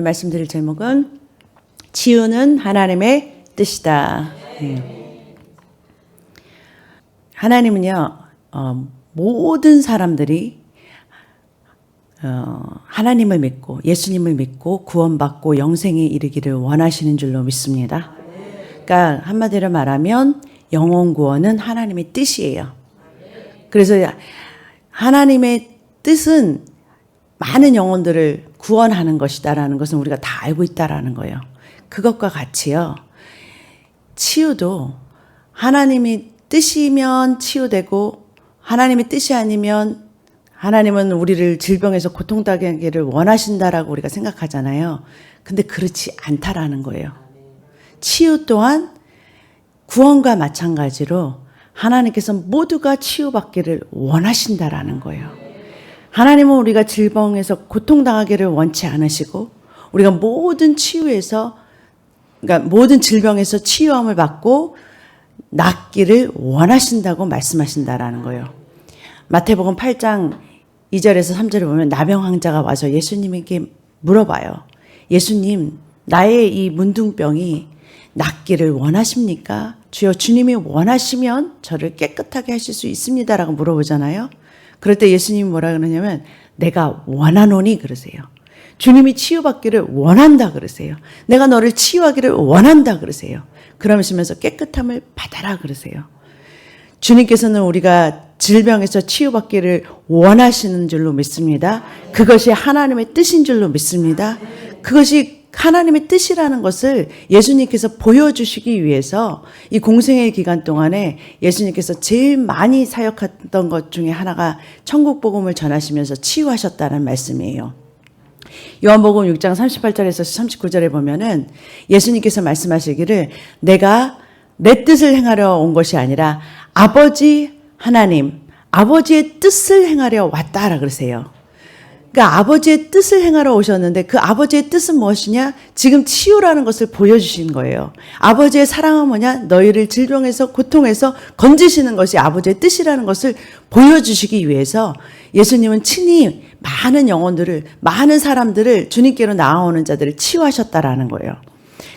말씀드릴 제목은 치유는 하나님의 뜻이다. 하나님은요, 모든 사람들이 하나님을 믿고 예수님을 믿고 구원받고 영생에 이르기를 원하시는 줄로 믿습니다. 그러니까 한마디로 말하면 영혼 구원은 하나님의 뜻이에요. 그래서 하나님의 뜻은 많은 영혼들을 구원하는 것이다라는 것은 우리가 다 알고 있다라는 거예요. 그것과 같이요. 치유도 하나님이 뜻이면 치유되고 하나님의 뜻이 아니면 하나님은 우리를 질병에서 고통당하기를 원하신다라고 우리가 생각하잖아요. 근데 그렇지 않다라는 거예요. 치유 또한 구원과 마찬가지로 하나님께서 모두가 치유받기를 원하신다라는 거예요. 하나님은 우리가 질병에서 고통당하기를 원치 않으시고 우리가 모든 치유에서 그러니까 모든 질병에서 치유함을 받고 낫기를 원하신다고 말씀하신다라는 거예요. 마태복음 8장 2절에서 3절을 보면 나병 환자가 와서 예수님에게 물어봐요. 예수님, 나의 이 문둥병이 낫기를 원하십니까? 주여, 주님이 원하시면 저를 깨끗하게 하실 수 있습니다라고 물어보잖아요. 그럴 때 예수님이 뭐라 그러냐면 내가 원하노니 그러세요. 주님이 치유받기를 원한다 그러세요. 내가 너를 치유하기를 원한다 그러세요. 그러시면서 깨끗함을 받아라 그러세요. 주님께서는 우리가 질병에서 치유받기를 원하시는 줄로 믿습니다. 그것이 하나님의 뜻인 줄로 믿습니다. 그것이 하나님의 뜻이라는 것을 예수님께서 보여주시기 위해서 이 공생의 기간 동안에 예수님께서 제일 많이 사역했던 것 중에 하나가 천국 복음을 전하시면서 치유하셨다는 말씀이에요. 요한복음 6장 38절에서 39절에 보면은 예수님께서 말씀하시기를 내가 내 뜻을 행하려 온 것이 아니라 아버지 하나님, 아버지의 뜻을 행하려 왔다라 그러세요. 그러니까 아버지의 뜻을 행하러 오셨는데 그 아버지의 뜻은 무엇이냐? 지금 치유라는 것을 보여주신 거예요. 아버지의 사랑은 뭐냐? 너희를 질병에서 고통에서 건지시는 것이 아버지의 뜻이라는 것을 보여주시기 위해서 예수님은 친히 많은 영혼들을 많은 사람들을 주님께로 나아오는 자들을 치유하셨다라는 거예요.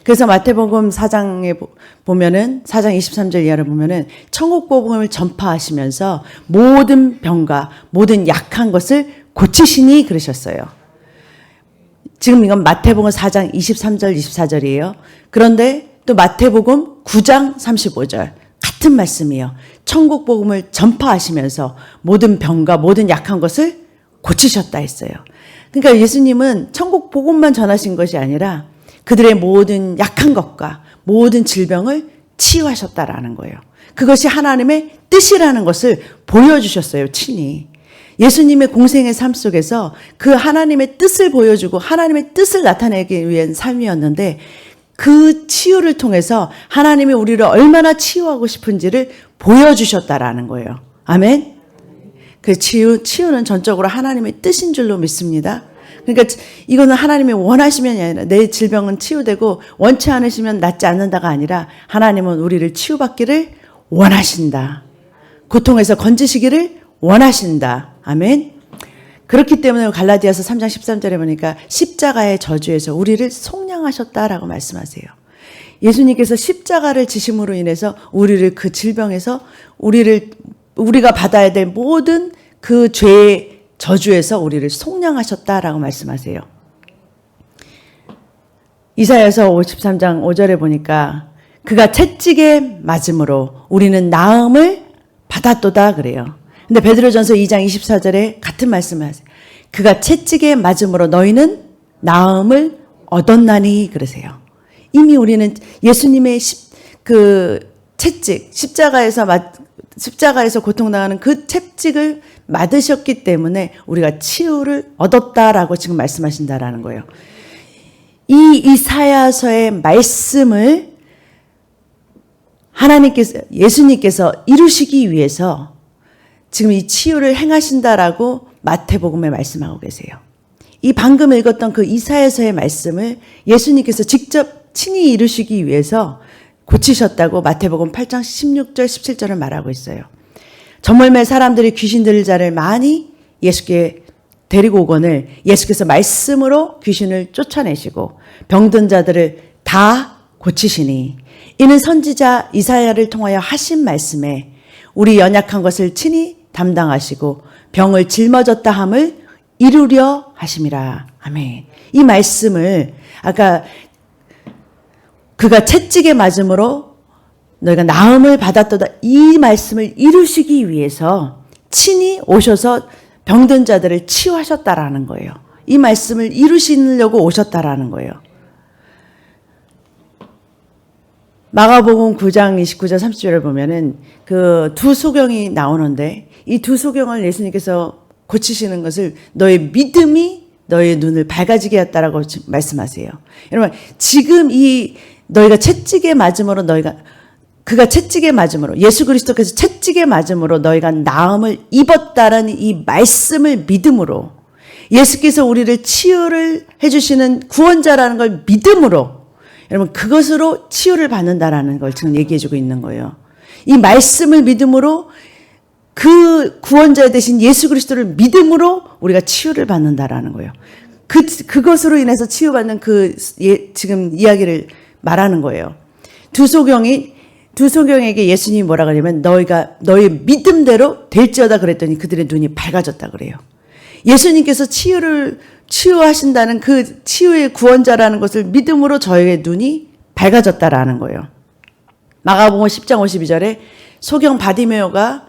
그래서 마태복음 4장에 보면은 4장 23절 이하를 보면은 천국 복음을 전파하시면서 모든 병과 모든 약한 것을 고치시니 그러셨어요. 지금 이건 마태복음 4장 23절 24절이에요. 그런데 또 마태복음 9장 35절 같은 말씀이에요. 천국 복음을 전파하시면서 모든 병과 모든 약한 것을 고치셨다 했어요. 그러니까 예수님은 천국 복음만 전하신 것이 아니라 그들의 모든 약한 것과 모든 질병을 치유하셨다라는 거예요. 그것이 하나님의 뜻이라는 것을 보여주셨어요, 친히. 예수님의 공생의 삶 속에서 그 하나님의 뜻을 보여주고 하나님의 뜻을 나타내기 위한 삶이었는데 그 치유를 통해서 하나님이 우리를 얼마나 치유하고 싶은지를 보여주셨다라는 거예요. 아멘? 그 치유는 전적으로 하나님의 뜻인 줄로 믿습니다. 그러니까 이거는 하나님이 원하시면이 아니라 내 질병은 치유되고 원치 않으시면 낫지 않는다가 아니라 하나님은 우리를 치유받기를 원하신다. 고통에서 건지시기를 원하신다. 아멘. 그렇기 때문에 갈라디아서 3장 13절에 보니까 십자가의 저주에서 우리를 속량하셨다라고 말씀하세요. 예수님께서 십자가를 지심으로 인해서 우리를 그 질병에서 우리가 받아야 될 모든 그 죄의 저주에서 우리를 속량하셨다라고 말씀하세요. 이사야서 53장 5절에 보니까 그가 채찍에 맞음으로 우리는 나음을 받았도다 그래요. 근데 베드로전서 2장 24절에 같은 말씀을 하세요. 그가 채찍에 맞음으로 너희는 나음을 얻었나니 그러세요. 이미 우리는 예수님의 그 채찍, 십자가에서 고통당하는 그 채찍을 맞으셨기 때문에 우리가 치유를 얻었다라고 지금 말씀하신다라는 거예요. 이 이사야서의 말씀을 예수님께서 이루시기 위해서 지금 이 치유를 행하신다라고 마태복음에 말씀하고 계세요. 이 방금 읽었던 그 이사야서의 말씀을 예수님께서 직접 친히 이루시기 위해서 고치셨다고 마태복음 8장 16절 17절을 말하고 있어요. 저물매 사람들이 귀신 들릴 자를 많이 예수께 데리고 오거늘 예수께서 말씀으로 귀신을 쫓아내시고 병든 자들을 다 고치시니 이는 선지자 이사야를 통하여 하신 말씀에 우리 연약한 것을 친히 담당하시고 병을 짊어졌다 함을 이루려 하심이라. 아멘. 이 말씀을 아까 그가 채찍에 맞음으로 너희가 나음을 받았도다, 이 말씀을 이루시기 위해서 친히 오셔서 병든 자들을 치유하셨다라는 거예요. 이 말씀을 이루시려고 오셨다라는 거예요. 마가복음 9장 29절 30절을 보면은 그 두 소경이 나오는데 이 두 소경을 예수님께서 고치시는 것을 너의 믿음이 너의 눈을 밝아지게 했다라고 말씀하세요. 여러분, 지금 이 너희가 채찍에 맞음으로 그가 채찍에 맞음으로, 예수 그리스도께서 채찍에 맞음으로 너희가 나음을 입었다라는 이 말씀을 믿음으로, 예수께서 우리를 치유를 해주시는 구원자라는 걸 믿음으로, 여러분 그것으로 치유를 받는다라는 걸 지금 얘기해주고 있는 거예요. 이 말씀을 믿음으로, 그 구원자 되신 예수 그리스도를 믿음으로 우리가 치유를 받는다라는 거예요. 그것으로 인해서 치유받는 지금 이야기를 말하는 거예요. 두 소경에게 예수님이 뭐라 그러냐면 너의 믿음대로 될지어다 그랬더니 그들의 눈이 밝아졌다 그래요. 예수님께서 치유하신다는 그 치유의 구원자라는 것을 믿음으로 저희의 눈이 밝아졌다라는 거예요. 마가복음 10장 52절에 소경 바디메오가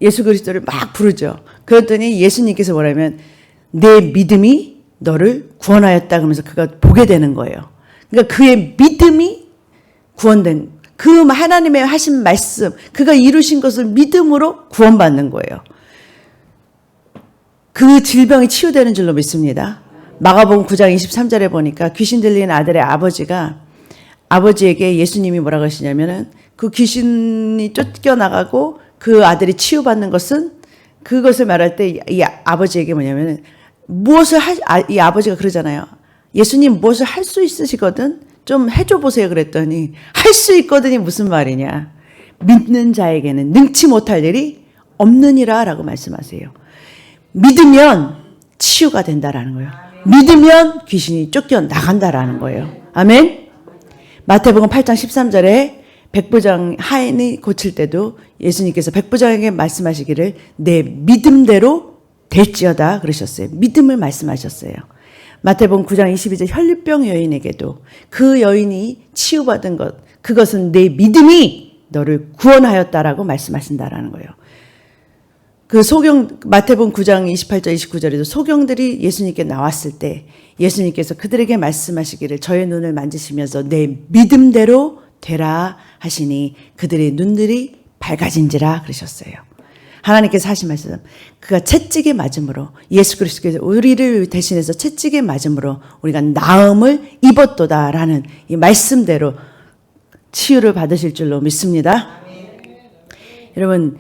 예수 그리스도를 막 부르죠. 그랬더니 예수님께서 뭐라면 내 믿음이 너를 구원하였다 그러면서 그가 보게 되는 거예요. 그러니까 그의 믿음이 구원된, 그 하나님의 하신 말씀, 그가 이루신 것을 믿음으로 구원받는 거예요. 그 질병이 치유되는 줄로 믿습니다. 마가복음 9장 23절에 보니까 귀신 들린 아들의 아버지에게 예수님이 뭐라 그러시냐면은 그 귀신이 쫓겨나가고 그 아들이 치유받는 것은, 그것을 말할 때 이 아버지에게 뭐냐면은 이 아버지가 그러잖아요. 예수님 무엇을 할 수 있으시거든? 좀 해줘 보세요 그랬더니 할 수 있거든이 무슨 말이냐. 믿는 자에게는 능치 못할 일이 없느니라 라고 말씀하세요. 믿으면 치유가 된다라는 거예요. 믿으면 귀신이 쫓겨나간다라는 거예요. 아멘. 마태복음 8장 13절에 백부장 하인이 고칠 때도 예수님께서 백부장에게 말씀하시기를 내 믿음대로 될지어다 그러셨어요. 믿음을 말씀하셨어요. 마태복음 9장 22절 혈류병 여인에게도 그 여인이 치유받은 것, 그것은 내 믿음이 너를 구원하였다라고 말씀하신다라는 거예요. 마태복음 9장 28절 29절에도 소경들이 예수님께 나왔을 때 예수님께서 그들에게 말씀하시기를 저의 눈을 만지시면서 내 믿음대로 되라 하시니 그들의 눈들이 밝아진지라 그러셨어요. 하나님께서 하신 말씀, 그가 채찍에 맞음으로, 예수 그리스도께서 우리를 대신해서 채찍에 맞음으로 우리가 나음을 입었도다라는 이 말씀대로 치유를 받으실 줄로 믿습니다. 여러분,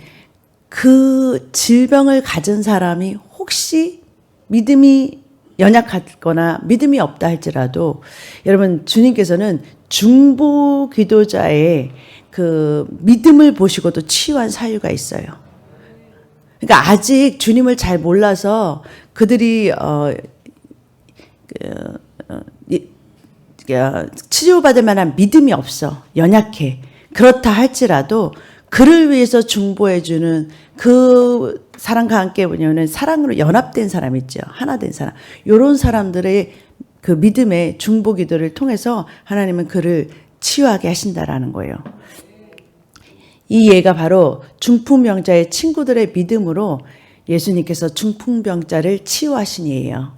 그 질병을 가진 사람이 혹시 믿음이 연약하거나 믿음이 없다 할지라도 여러분, 주님께서는 중보 기도자의 그 믿음을 보시고도 치유한 사유가 있어요. 그러니까 아직 주님을 잘 몰라서 그들이 치유받을 만한 믿음이 없어. 연약해. 그렇다 할지라도 그를 위해서 중보해주는 그 사람과 함께 뭐냐면 사랑으로 연합된 사람 있죠. 하나 된 사람. 이런 사람들의 그 믿음의 중보 기도를 통해서 하나님은 그를 치유하게 하신다라는 거예요. 이 예가 바로 중풍병자의 친구들의 믿음으로 예수님께서 중풍병자를 치유하신 예예요.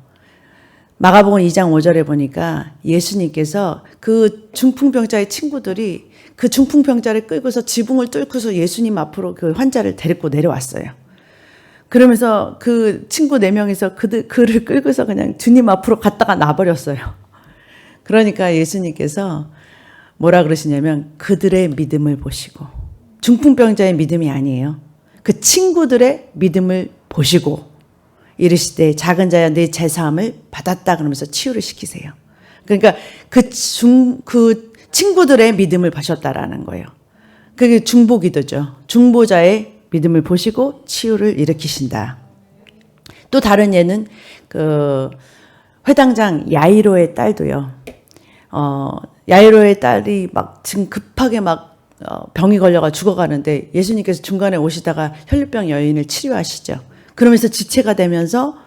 마가복음 2장 5절에 보니까 예수님께서 그 중풍병자의 친구들이 그 중풍병자를 끌고서 지붕을 뚫고서 예수님 앞으로 그 환자를 데리고 내려왔어요. 그러면서 그 친구 4명이서 그를 끌고서 그냥 주님 앞으로 갔다가 놔버렸어요. 그러니까 예수님께서 뭐라 그러시냐면 그들의 믿음을 보시고, 중풍병자의 믿음이 아니에요. 그 친구들의 믿음을 보시고 이르시되 작은 자야 내 제사함을 받았다 그러면서 치유를 시키세요. 그러니까 그 친구들의 믿음을 보셨다라는 거예요. 그게 중보기도죠. 중보자의 믿음을 보시고 치유를 일으키신다. 또 다른 예는 그 회당장 야이로의 딸도요. 야이로의 딸이 막 지금 급하게 막 병이 걸려가 죽어가는데 예수님께서 중간에 오시다가 혈류병 여인을 치료하시죠. 그러면서 지체가 되면서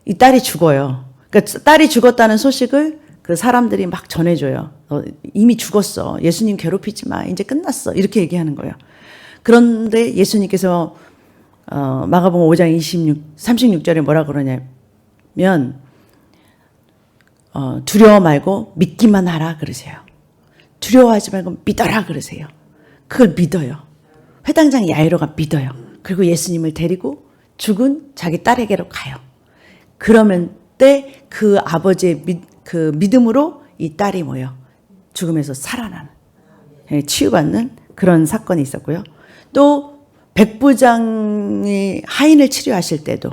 이 딸이 죽어요. 그러니까 딸이 죽었다는 소식을 그 사람들이 막 전해줘요. 이미 죽었어. 예수님 괴롭히지 마. 이제 끝났어. 이렇게 얘기하는 거예요. 그런데 예수님께서 마가복음 5장 36절에 뭐라 그러냐면 두려워 말고 믿기만 하라 그러세요. 두려워하지 말고 믿어라 그러세요. 그걸 믿어요. 회당장 야이로가 믿어요. 그리고 예수님을 데리고 죽은 자기 딸에게로 가요. 그러면 때 그 아버지의 그 믿음으로 이 딸이 뭐요? 죽음에서 살아나는, 치유받는 그런 사건이 있었고요. 또 백부장이 하인을 치료하실 때도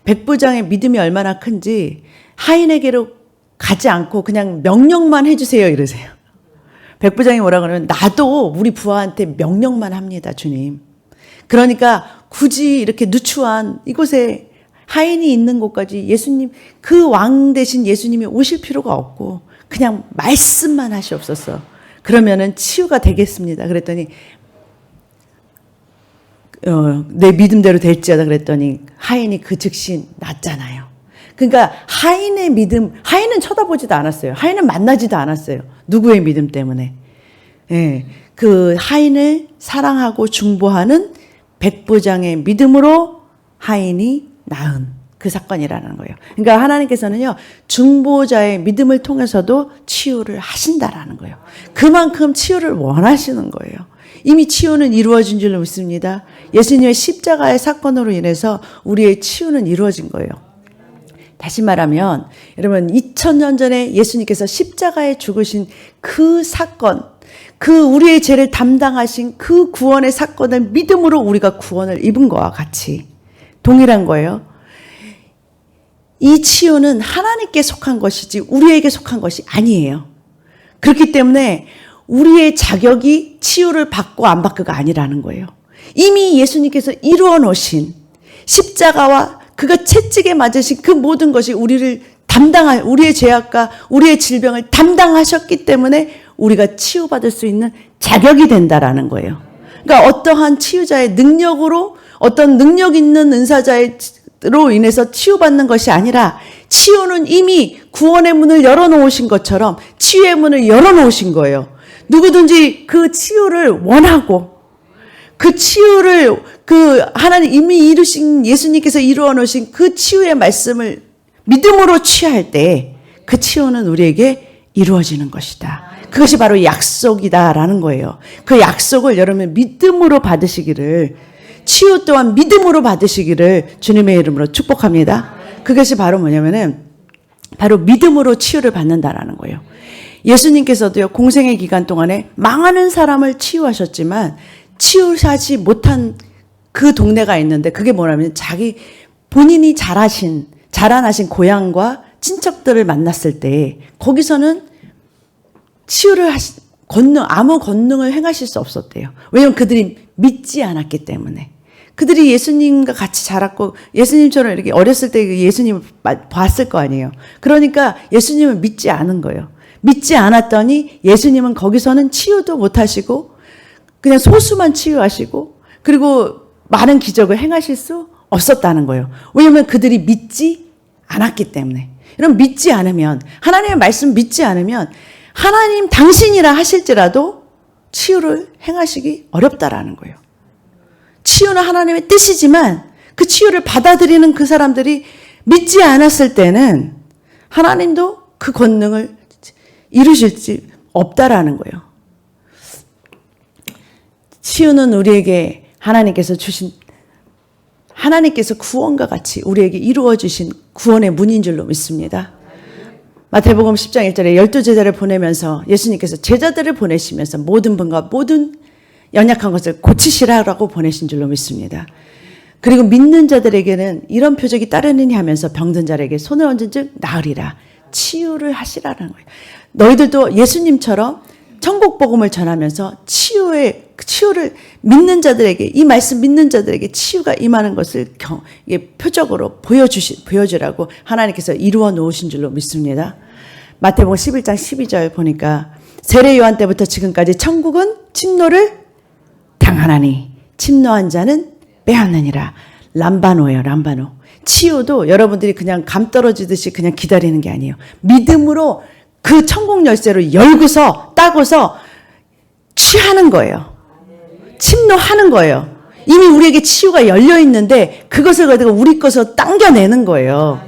백부장의 믿음이 얼마나 큰지 하인에게로 가지 않고 그냥 명령만 해주세요 이러세요. 백부장이 뭐라 그러면 나도 우리 부하한테 명령만 합니다 주님. 그러니까 굳이 이렇게 누추한 이곳에 하인이 있는 곳까지 예수님, 그 왕 대신 예수님이 오실 필요가 없고 그냥 말씀만 하시옵소서. 그러면은 치유가 되겠습니다. 그랬더니 내 믿음대로 될지어다 그랬더니 하인이 그 즉시 낫잖아요. 그러니까 하인의 믿음, 하인은 쳐다보지도 않았어요. 하인은 만나지도 않았어요. 누구의 믿음 때문에. 예, 그 하인을 사랑하고 중보하는 백부장의 믿음으로 하인이 나은 그 사건이라는 거예요. 그러니까 하나님께서는요, 중보자의 믿음을 통해서도 치유를 하신다라는 거예요. 그만큼 치유를 원하시는 거예요. 이미 치유는 이루어진 줄로 믿습니다. 예수님의 십자가의 사건으로 인해서 우리의 치유는 이루어진 거예요. 다시 말하면 여러분 2000년 전에 예수님께서 십자가에 죽으신 그 사건, 그 우리의 죄를 담당하신 그 구원의 사건을 믿음으로 우리가 구원을 입은 것과 같이 동일한 거예요. 이 치유는 하나님께 속한 것이지 우리에게 속한 것이 아니에요. 그렇기 때문에 우리의 자격이 치유를 받고 안 받고가 아니라는 거예요. 이미 예수님께서 이루어 놓으신 십자가와 그가 채찍에 맞으신 그 모든 것이 우리를 우리의 죄악과 우리의 질병을 담당하셨기 때문에 우리가 치유받을 수 있는 자격이 된다라는 거예요. 그러니까 어떠한 치유자의 능력으로 어떤 능력 있는 은사자로 인해서 치유받는 것이 아니라 치유는 이미 구원의 문을 열어놓으신 것처럼 치유의 문을 열어놓으신 거예요. 누구든지 그 치유를 원하고 그 치유를 그 하나님 이미 이루신 예수님께서 이루어 놓으신 그 치유의 말씀을 믿음으로 취할 때 그 치유는 우리에게 이루어지는 것이다. 그것이 바로 약속이다라는 거예요. 그 약속을 여러분 믿음으로 받으시기를, 치유 또한 믿음으로 받으시기를 주님의 이름으로 축복합니다. 그것이 바로 뭐냐면은 바로 믿음으로 치유를 받는다라는 거예요. 예수님께서도요, 공생의 기간 동안에 망하는 사람을 치유하셨지만 치유하지 못한 그 동네가 있는데 그게 뭐냐면 본인이 자라나신 고향과 친척들을 만났을 때 거기서는 치유를 아무 권능을 행하실 수 없었대요. 왜냐하면 그들이 믿지 않았기 때문에. 그들이 예수님과 같이 자랐고 예수님처럼 이렇게 어렸을 때 예수님을 봤을 거 아니에요. 그러니까 예수님을 믿지 않은 거예요. 믿지 않았더니 예수님은 거기서는 치유도 못하시고 그냥 소수만 치유하시고 그리고 많은 기적을 행하실 수 없었다는 거예요. 왜냐하면 그들이 믿지 않았기 때문에. 여러분 믿지 않으면, 하나님의 말씀 믿지 않으면 하나님 당신이라 하실지라도 치유를 행하시기 어렵다라는 거예요. 치유는 하나님의 뜻이지만 그 치유를 받아들이는 그 사람들이 믿지 않았을 때는 하나님도 그 권능을 이루실지 없다라는 거예요. 치유는 우리에게 하나님께서 구원과 같이 우리에게 이루어 주신 구원의 문인 줄로 믿습니다. 마태복음 10장 1절에 12제자를 보내면서 예수님께서 제자들을 보내시면서 모든 분과 모든 연약한 것을 고치시라라고 보내신 줄로 믿습니다. 그리고 믿는 자들에게는 이런 표적이 따르느니 하면서 병든 자에게 손을 얹은 즉 나으리라, 치유를 하시라는 거예요. 너희들도 예수님처럼 천국 복음을 전하면서 치유를 믿는 자들에게, 이 말씀 믿는 자들에게 치유가 임하는 것을 이게 표적으로 보여주라고 하나님께서 이루어 놓으신 줄로 믿습니다. 마태복음 11장 12절 보니까 세례 요한 때부터 지금까지 천국은 침노를 당하나니 침노한 자는 빼앗느니라. 람바노예요, 람바노. 치유도 여러분들이 그냥 감 떨어지듯이 그냥 기다리는 게 아니에요. 믿음으로 그 천국 열쇠로 열고서 따고서 취하는 거예요. 침노하는 거예요. 이미 우리에게 치유가 열려 있는데 그것을 가지고 우리 것으로 당겨내는 거예요.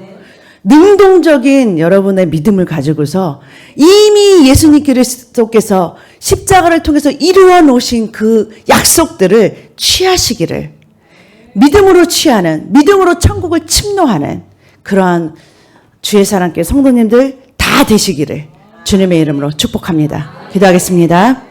능동적인 여러분의 믿음을 가지고서 이미 예수님 그리스도께서 십자가를 통해서 이루어 놓으신 그 약속들을 취하시기를, 믿음으로 취하는, 믿음으로 천국을 침노하는 그러한 주의 사랑께 성도님들 다 되시기를 주님의 이름으로 축복합니다. 기도하겠습니다.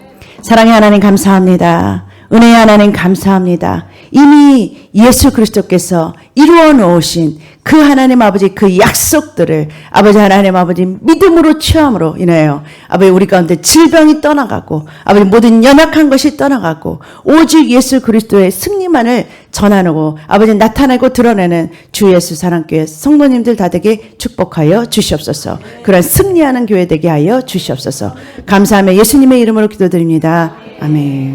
사랑의 하나님 감사합니다. 은혜의 하나님 감사합니다. 이미 예수 그리스도께서 이루어 놓으신 그 하나님 아버지 그 약속들을 아버지 하나님 아버지 믿음으로 취함으로 인하여 아버지 우리 가운데 질병이 떠나가고 아버지 모든 연약한 것이 떠나가고 오직 예수 그리스도의 승리만을 전하고 아버지 나타내고 드러내는 주 예수 사랑교회 성도님들 다 되게 축복하여 주시옵소서. 그런 승리하는 교회 되게 하여 주시옵소서. 감사하며 예수님의 이름으로 기도드립니다. 아멘.